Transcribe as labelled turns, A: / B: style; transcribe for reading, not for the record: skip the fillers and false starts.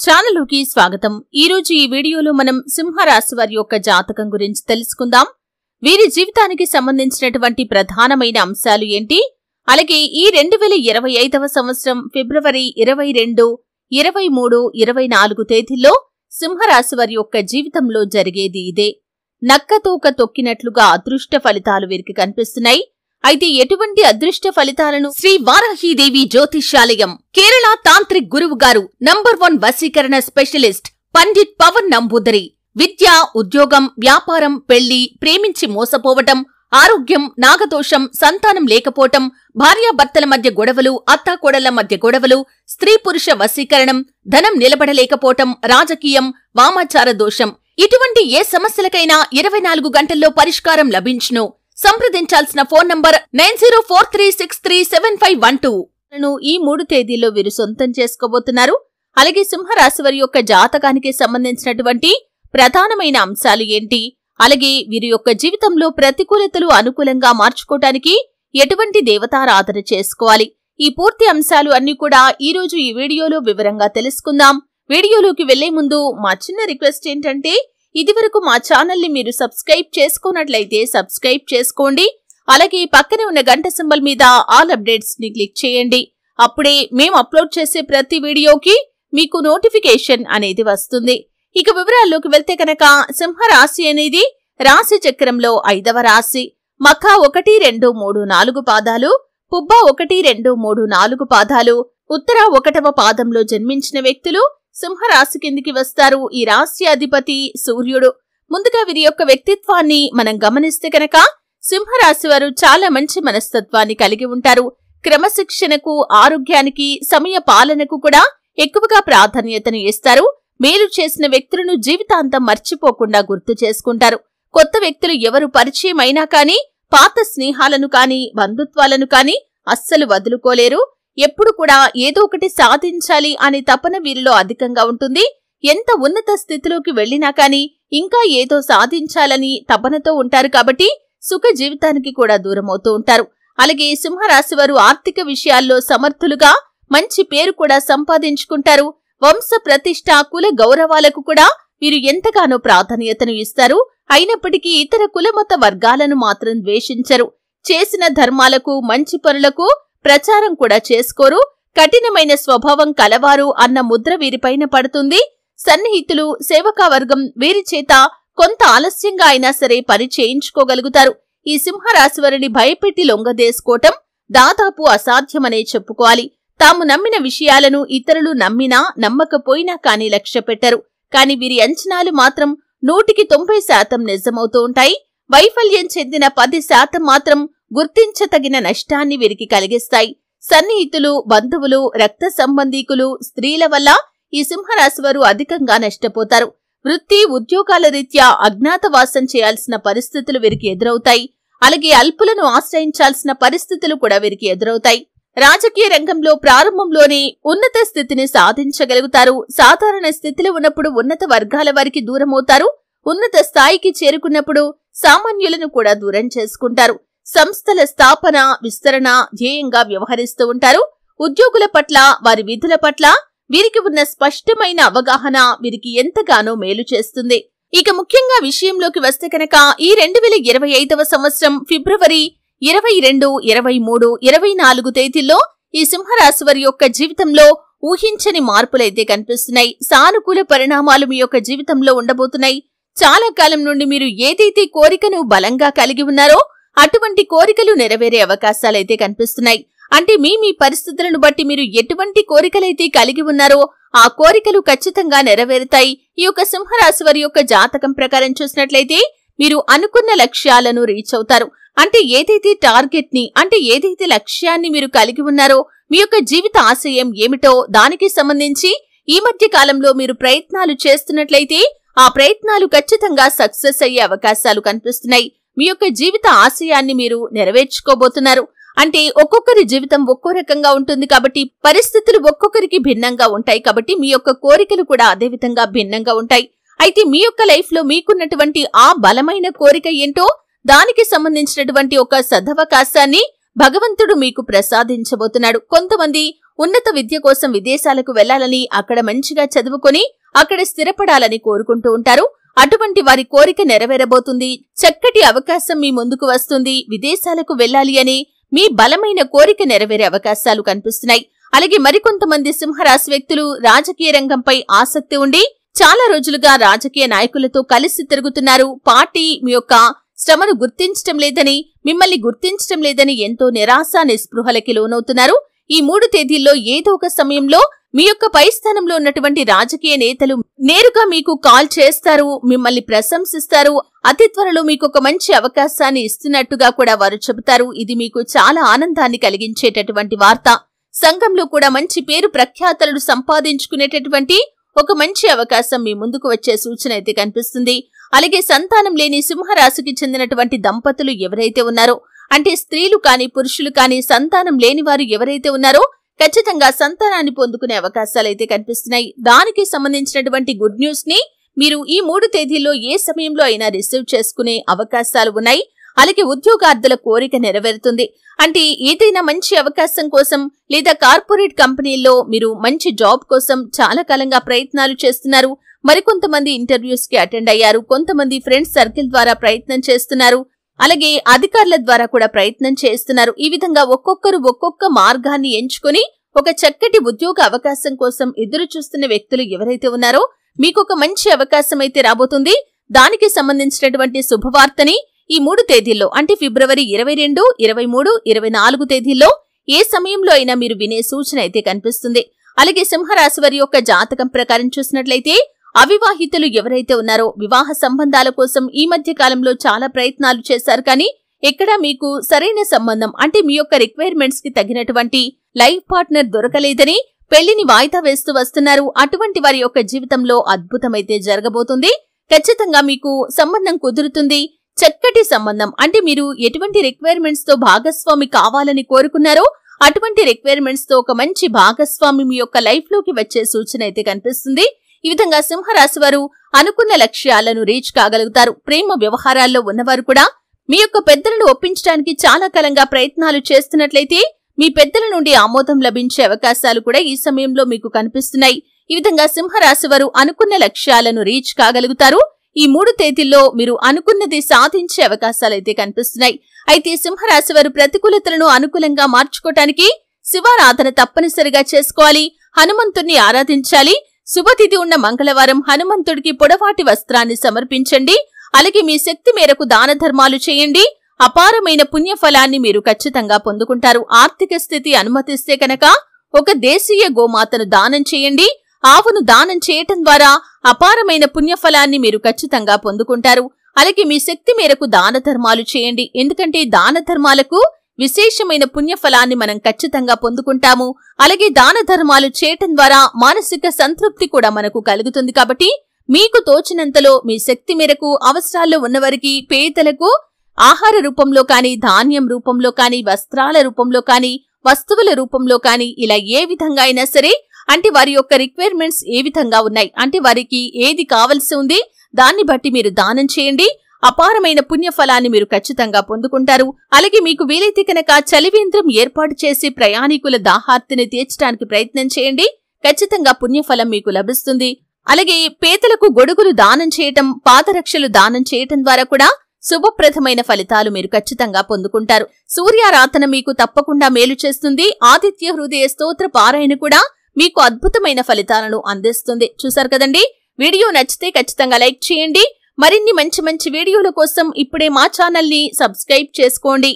A: ఛానలుకి స్వాగతం। ఈ రోజు ఈ వీడియోలో మనం సింహరాశి వారి యొక్క జాతకం గురించి తెలుసుకుందాం। వీరి జీవితానికి సంబంధించినటువంటి ప్రధానమైన అంశాలు ఏంటి, అలాగే ఈ 2025వ సంవత్సరం ఫిబ్రవరి 22, 23, 24 తేదీల్లో సింహరాశి వారి యొక్క జీవితంలో జరిగేది ఇదే। నక్కతోక తొక్కినట్లుగా అదృష్ట ఫలితాలు వీరికి కనిపిస్తున్నాయి। అయితే ఎటువంటి అదృష్ట ఫలితాలను శ్రీ వారాహీదేవి జ్యోతిష్యాలయం కేరళ తాంత్రిక్ గురువు గారు నంబర్ 1 వశీకరణ స్పెషలిస్ట్ పండిట్ పవన్ నంబూదరి విద్య, ఉద్యోగం, వ్యాపారం, పెళ్లి, ప్రేమించి మోసపోవటం, ఆరోగ్యం, నాగదోషం, సంతానం లేకపోవటం, భార్యాభర్తల మధ్య గొడవలు, అత్తాకోడళ్ల మధ్య గొడవలు, స్త్రీ పురుష వశీకరణం, ధనం నిలబడలేకపోవటం, రాజకీయం, వామాచార దోషం, ఇటువంటి ఏ సమస్యలకైనా 24 గంటల్లో పరిష్కారం లభించును। సంప్రదించాల్సిన ఫోన్ నంబర్ 9043637512 ఈ 3 తేదీల్లో వీరు సొంతం చేసుకోబోతున్నారు। అలాగే సింహరాశి వారి యొక్క జాతకానికి సంబంధించినటువంటి ప్రధానమైన అంశాలు ఏంటి, అలాగే వీరి యొక్క జీవితంలో ప్రతికూలతలు అనుకూలంగా మార్చుకోవటానికి ఎటువంటి దేవతారాధన చేసుకోవాలి, ఈ పూర్తి అంశాలు అన్ని కూడా ఈ రోజు ఈ వీడియోలో వివరంగా తెలుసుకుందాం। వీడియోలోకి వెళ్లే ముందు మా చిన్న రిక్వెస్ట్ ఏంటంటే, ఇదివరకు మా ఛానల్ ని మీరు సబ్స్క్రైబ్ చేసుకున్నట్లయితే సబ్స్క్రైబ్ చేసుకోండి। అలాగే పక్కనే ఉన్న గంట సింబల్ మీద ఆల్ అప్డేట్స్ ని క్లిక్ చేయండి। అప్పుడే మేము అప్లోడ్ చేసే ప్రతి వీడియోకి మీకు నోటిఫికేషన్ అనేది వస్తుంది। ఇక వివరాల్లోకి వెళ్తే కనుక సింహరాశి అనేది రాశి చక్రంలో 5వ రాశి। మఖ 1, 2, 3, 4 పాదాలు, పుబ్బ 1, 2, 3, 4 పాదాలు, ఉత్తర 1వ పాదంలో జన్మించిన వ్యక్తులు సింహరాశి కిందికి వస్తారు। ఈ రాశి అధిపతి సూర్యుడు। ముందుగా వీరి యొక్క వ్యక్తిత్వాన్ని మనం గమనిస్తే కనుక సింహరాశి వారు చాలా మంచి మనస్తత్వాన్ని కలిగి ఉంటారు। క్రమశిక్షణకు, ఆరోగ్యానికి, సమయ పాలనకు కూడా ఎక్కువగా ప్రాధాన్యతను ఇస్తారు। మేలు చేసిన వ్యక్తులను జీవితాంతం మర్చిపోకుండా గుర్తు చేసుకుంటారు। కొత్త వ్యక్తులు ఎవరు పరిచయం అయినా కానీ పాత స్నేహాలను కానీ బంధుత్వాలను కానీ అస్సలు వదులుకోలేరు। ఎప్పుడు కూడా ఏదో ఒకటి సాధించాలి అనే తపన వీరిలో అధికంగా ఉంటుంది। ఎంత ఉన్నత స్థితిలోకి వెళ్లినా కానీ ఇంకా ఏదో సాధించాలని తపనతో ఉంటారు కాబట్టి సుఖ జీవితానికి కూడా దూరమవుతూ ఉంటారు। అలాగే సింహరాశి వారు ఆర్థిక విషయాల్లో సమర్థులుగా మంచి పేరు కూడా సంపాదించుకుంటారు। వంశ ప్రతిష్ట, కుల గౌరవాలకు కూడా వీరు ఎంతగానో ప్రాధాన్యతను ఇస్తారు। అయినప్పటికీ ఇతర కులమత వర్గాలను మాత్రం ద్వేషించరు। చేసిన ధర్మాలకు, మంచి పనులకు ప్రచారం కూడా చేసుకోరు। కఠినమైన స్వభావం కలవారు అన్న ముద్ర వీరిపైన పడుతుంది। సన్నిహితులు, సేవకా వర్గం వీరి చేత కొంత ఆలస్యంగా అయినా సరే పని చేయించుకోగలుగుతారు। ఈ సింహరాశి వారిని భయపెట్టి లొంగదేసుకోవటం దాదాపు అసాధ్యమనే చెప్పుకోవాలి। తాము నమ్మిన విషయాలను ఇతరులు నమ్మినా నమ్మకపోయినా కానీ లక్ష్య పెట్టరు। కాని వీరి అంచనాలు మాత్రం 100% నిజమవుతూ ఉంటాయి। వైఫల్యం చెందిన 10% మాత్రం గుర్తించతగిన నష్టాన్ని వీరికి కలిగిస్తాయి। సన్నిహితులు, బంధువులు, రక్త సంబంధీకులు, స్త్రీల వల్ల ఈ సింహరాశి వారు అధికంగా నష్టపోతారు। వృత్తి, ఉద్యోగాల రీత్యా అజ్ఞాతవాసం చేయాల్సిన పరిస్థితులు వీరికి ఎదురవుతాయి। అలాగే అల్పులను ఆశ్రయించాల్సిన పరిస్థితులు కూడా వీరికి ఎదురవుతాయి। రాజకీయ రంగంలో ప్రారంభంలోనే ఉన్నత స్థితిని సాధించగలుగుతారు। సాధారణ స్థితిలో ఉన్నప్పుడు ఉన్నత వర్గాల వారికి దూరమవుతారు। ఉన్నత స్థాయికి చేరుకున్నప్పుడు సామాన్యులను కూడా దూరం చేసుకుంటారు। సంస్థల స్థాపన, విస్తరణ ధ్యేయంగా వ్యవహరిస్తూ ఉంటారు। ఉద్యోగుల పట్ల, వారి విధుల పట్ల వీరికి ఉన్న స్పష్టమైన అవగాహన వీరికి ఎంతగానో మేలు చేస్తుంది। ఇక ముఖ్యంగా విషయంలోకి వస్తే కనుక ఈ 2025వ సంవత్సరం ఫిబ్రవరి 22, 23, 24 తేదీల్లో ఈ సింహరాశి వారి యొక్క జీవితంలో ఊహించని మార్పులైతే కనిపిస్తున్నాయి। సానుకూల పరిణామాలు మీ యొక్క జీవితంలో ఉండబోతున్నాయి। చాలా కాలం నుండి మీరు ఏదైతే కోరికను బలంగా కలిగి ఉన్నారో అటువంటి కోరికలు నెరవేరే అవకాశాలైతే కనిపిస్తున్నాయి। అంటే మీ పరిస్థితులను బట్టి మీరు ఎటువంటి కోరికలైతే కలిగి ఉన్నారో ఆ కోరికలు ఖచ్చితంగా నెరవేరుతాయి। ఈ యొక్క సింహరాశి వారి యొక్క జాతకం ప్రకారం చూసినట్లయితే మీరు అనుకున్న లక్ష్యాలను రీచ్ అవుతారు। అంటే ఏదైతే టార్గెట్ ని, అంటే ఏదైతే లక్ష్యాన్ని మీరు కలిగి ఉన్నారో, మీ యొక్క జీవిత ఆశయం ఏమిటో దానికి సంబంధించి ఈ మధ్య కాలంలో మీరు ప్రయత్నాలు చేస్తున్నట్లయితే ఆ ప్రయత్నాలు ఖచ్చితంగా సక్సెస్ అయ్యే అవకాశాలు కనిపిస్తున్నాయి। మీ యొక్క జీవిత ఆశయాన్ని మీరు నెరవేర్చుకోబోతున్నారు। అంటే ఒక్కొక్కరి జీవితం ఒక్కో రకంగా ఉంటుంది కాబట్టి పరిస్థితులు ఒక్కొక్కరికి భిన్నంగా ఉంటాయి కాబట్టి మీ యొక్క కోరికలు కూడా అదే విధంగా భిన్నంగా ఉంటాయి। అయితే మీ యొక్క లైఫ్ లో మీకున్నటువంటి ఆ బలమైన కోరిక ఏంటో దానికి సంబంధించినటువంటి ఒక సదవకాశాన్ని భగవంతుడు మీకు ప్రసాదించబోతున్నాడు। కొంతమంది ఉన్నత విద్య కోసం విదేశాలకు వెళ్లాలని, అక్కడ మంచిగా చదువుకొని అక్కడ స్థిరపడాలని కోరుకుంటూ ఉంటారు. అటువంటి వారి కోరిక నెరవేరబోతుంది. చక్కటి అవకాశం మీ ముందుకు వస్తుంది. విదేశాలకు వెళ్లాలి అని మీ బలమైన కోరిక నెరవేరే అవకాశాలు కనిపిస్తున్నాయి. అలాగే మరికొంతమంది సింహరాశి వ్యక్తులు రాజకీయ రంగంపై ఆసక్తి ఉండి చాలా రోజులుగా రాజకీయ నాయకులతో కలిసి తిరుగుతున్నారు. పార్టీ మీ యొక్క శ్రమను గుర్తించటం లేదని, మిమ్మల్ని గుర్తించటం లేదని ఎంతో నిరాశ నిస్పృహలకి లోనవుతున్నారు. ఈ 3 తేదీల్లో ఏదో ఒక సమయంలో మీ యొక్క పై స్థానంలో ఉన్నటువంటి రాజకీయ నేతలు నేరుగా మీకు కాల్ చేస్తారు, మిమ్మల్ని ప్రశంసిస్తారు. అతి త్వరలో మీకు ఒక మంచి అవకాశాన్ని ఇస్తున్నట్టుగా కూడా వారు చెబుతారు. ఇది మీకు చాలా ఆనందాన్ని కలిగించేటటువంటి వార్త. సంఘంలో కూడా మంచి పేరు ప్రఖ్యాతలను సంపాదించుకునేటటువంటి ఒక మంచి అవకాశం మీ ముందుకు వచ్చే సూచన అయితే కనిపిస్తుంది. అలాగే సంతానం లేని సింహరాశికి చెందినటువంటి దంపతులు ఎవరైతే ఉన్నారో, అంటే స్త్రీలు కానీ పురుషులు కానీ సంతానం లేని వారు ఎవరైతే ఉన్నారో ఖచ్చితంగా సంతానాన్ని పొందుకునే అవకాశాలైతే కనిపిస్తున్నాయి. దానికి సంబంధించినటువంటి గుడ్ న్యూస్ ని మీరు ఈ 3 తేదీల్లో ఏ సమయంలో అయినా రిసీవ్ చేసుకునే అవకాశాలు ఉన్నాయి. అలాగే ఉద్యోగార్థుల కోరిక నెరవేరుతుంది. అంటే ఏదైనా మంచి అవకాశం కోసం లేదా కార్పొరేట్ కంపెనీల్లో మీరు మంచి జాబ్ కోసం చాలా కాలంగా ప్రయత్నాలు చేస్తున్నారు. మరికొంతమంది ఇంటర్వ్యూస్ కి అటెండ్ అయ్యారు. కొంతమంది ఫ్రెండ్స్ సర్కిల్ ద్వారా ప్రయత్నం చేస్తున్నారు. అలాగే అధికారుల ద్వారా కూడా ప్రయత్నం చేస్తున్నారు. ఈ విధంగా ఒక్కొక్కరు ఒక్కొక్క మార్గాన్ని ఎంచుకొని ఒక చక్కటి ఉద్యోగ అవకాశం కోసం ఎదురు చూస్తున్న వ్యక్తులు ఎవరైతే ఉన్నారో మీకు ఒక మంచి అవకాశం అయితే రాబోతుంది. దానికి సంబంధించినటువంటి శుభవార్తని ఈ 3 తేదీల్లో అంటే ఫిబ్రవరి 22, 23, 24 తేదీల్లో ఏ సమయంలో అయినా మీరు వినే సూచన అయితే కనిపిస్తుంది. అలాగే సింహరాశి వారి యొక్క జాతకం ప్రకారం చూసినట్లయితే అవివాహితులు ఎవరైతే ఉన్నారో వివాహ సంబంధాల కోసం ఈ మధ్య కాలంలో చాలా ప్రయత్నాలు చేశారు. కానీ ఎక్కడా మీకు సరైన సంబంధం అంటే మీ యొక్క రిక్వైర్మెంట్స్ కి తగినటువంటి లైఫ్ పార్ట్నర్ దొరకలేదని పెళ్లిని వాయిదా వేస్తూ వస్తున్నారు. అటువంటి వారి యొక్క జీవితంలో అద్భుతమైతే జరగబోతుంది. ఖచ్చితంగా మీకు సంబంధం కుదురుతుంది. చక్కటి సంబంధం అంటే మీరు ఎటువంటి రిక్వైర్మెంట్స్ తో భాగస్వామి కావాలని కోరుకున్నారో అటువంటి రిక్వైర్మెంట్స్ తో ఒక మంచి భాగస్వామి మీ యొక్క లైఫ్ లోకి వచ్చే సూచన అయితే కనిపిస్తుంది. ఈ విధంగా సింహరాశి వారు అనుకున్న లక్ష్యాలను రీచ్ కాగలుగుతారు. ప్రేమ వ్యవహారాల్లో ఉన్నవారు కూడా మీ యొక్క పెద్దలను ఒప్పించడానికి చాలా కాలంగా ప్రయత్నాలు చేస్తున్నట్లయితే మీ పెద్దల నుండి ఆమోదం లభించే అవకాశాలు కూడా ఈ సమయంలో మీకు కనిపిస్తున్నాయి. ఈ విధంగా సింహరాశి వారు అనుకున్న లక్ష్యాలను రీచ్ కాగలుగుతారు. ఈ 3 తేదీల్లో మీరు అనుకున్నది సాధించే అవకాశాలైతే కనిపిస్తున్నాయి. అయితే సింహరాశి వారు ప్రతికూలతలను అనుకూలంగా మార్చుకోవటానికి శివారాధన తప్పనిసరిగా చేసుకోవాలి. హనుమంతుణ్ణి ఆరాధించాలి. శుభతిథి ఉన్న మంగళవారం హనుమంతుడికి పొడవాటి వస్త్రాన్ని సమర్పించండి. అలాగే మీ శక్తి మేరకు దాన ధర్మాలు చేయండి. అపారమైన పుణ్యఫలాన్ని మీరు ఖచ్చితంగా పొందుకుంటారు. ఆర్థిక స్థితి అనుమతిస్తే కనుక ఒక దేశీయ గోమాతను దానం చేయండి. ఆవును దానం చేయటం ద్వారా అపారమైన పుణ్యఫలాన్ని మీరు ఖచ్చితంగా పొందుకుంటారు. అలాగే మీ శక్తి మేరకు దాన ధర్మాలు చేయండి. ఎందుకంటే దాన ధర్మాలకు విశేషమైన పుణ్యఫలాన్ని మనం ఖచ్చితంగా పొందుకుంటాము. అలాగే దాన ధర్మాలు చేయటం ద్వారా మానసిక సంతృప్తి కూడా మనకు కలుగుతుంది. కాబట్టి మీకు తోచినంతలో మీ శక్తి మేరకు అవసరాల్లో ఉన్నవారికి పేదలకు ఆహార రూపంలో కానీ, ధాన్యం రూపంలో కానీ, వస్త్రాల రూపంలో కానీ, వస్తువుల రూపంలో కానీ ఇలా ఏ విధంగా అయినా సరే అంటే వారి యొక్క రిక్వైర్మెంట్స్ ఏ విధంగా ఉన్నాయి అంటే వారికి ఏది కావలసి ఉంది దాన్ని బట్టి మీరు దానం చేయండి. అపారమైన పుణ్యఫలాన్ని మీరు ఖచ్చితంగా పొందుకుంటారు. అలాగే మీకు వీలైతే కనుక చలివేంద్రం ఏర్పాటు చేసి ప్రయాణికుల దాహార్తిని తీర్చడానికి ప్రయత్నం చేయండి. ఖచ్చితంగా పుణ్యఫలం మీకు లభిస్తుంది. అలాగే పేదలకు గొడుగులు దానం చేయటం, పాదరక్షలు దానం చేయటం ద్వారా కూడా శుభప్రదమైన ఫలితాలు మీరు ఖచ్చితంగా పొందుకుంటారు. సూర్యారాధన మీకు తప్పకుండా మేలు చేస్తుంది. ఆదిత్య హృదయ స్తోత్ర పారాయణ కూడా మీకు అద్భుతమైన ఫలితాలను అందిస్తుంది. చూసారు కదండి. వీడియో నచ్చితే ఖచ్చితంగా లైక్ చేయండి. మరిన్ని మంచి మంచి వీడియోల కోసం ఇప్పుడే మా ఛానల్ ని సబ్స్క్రైబ్ చేసుకోండి.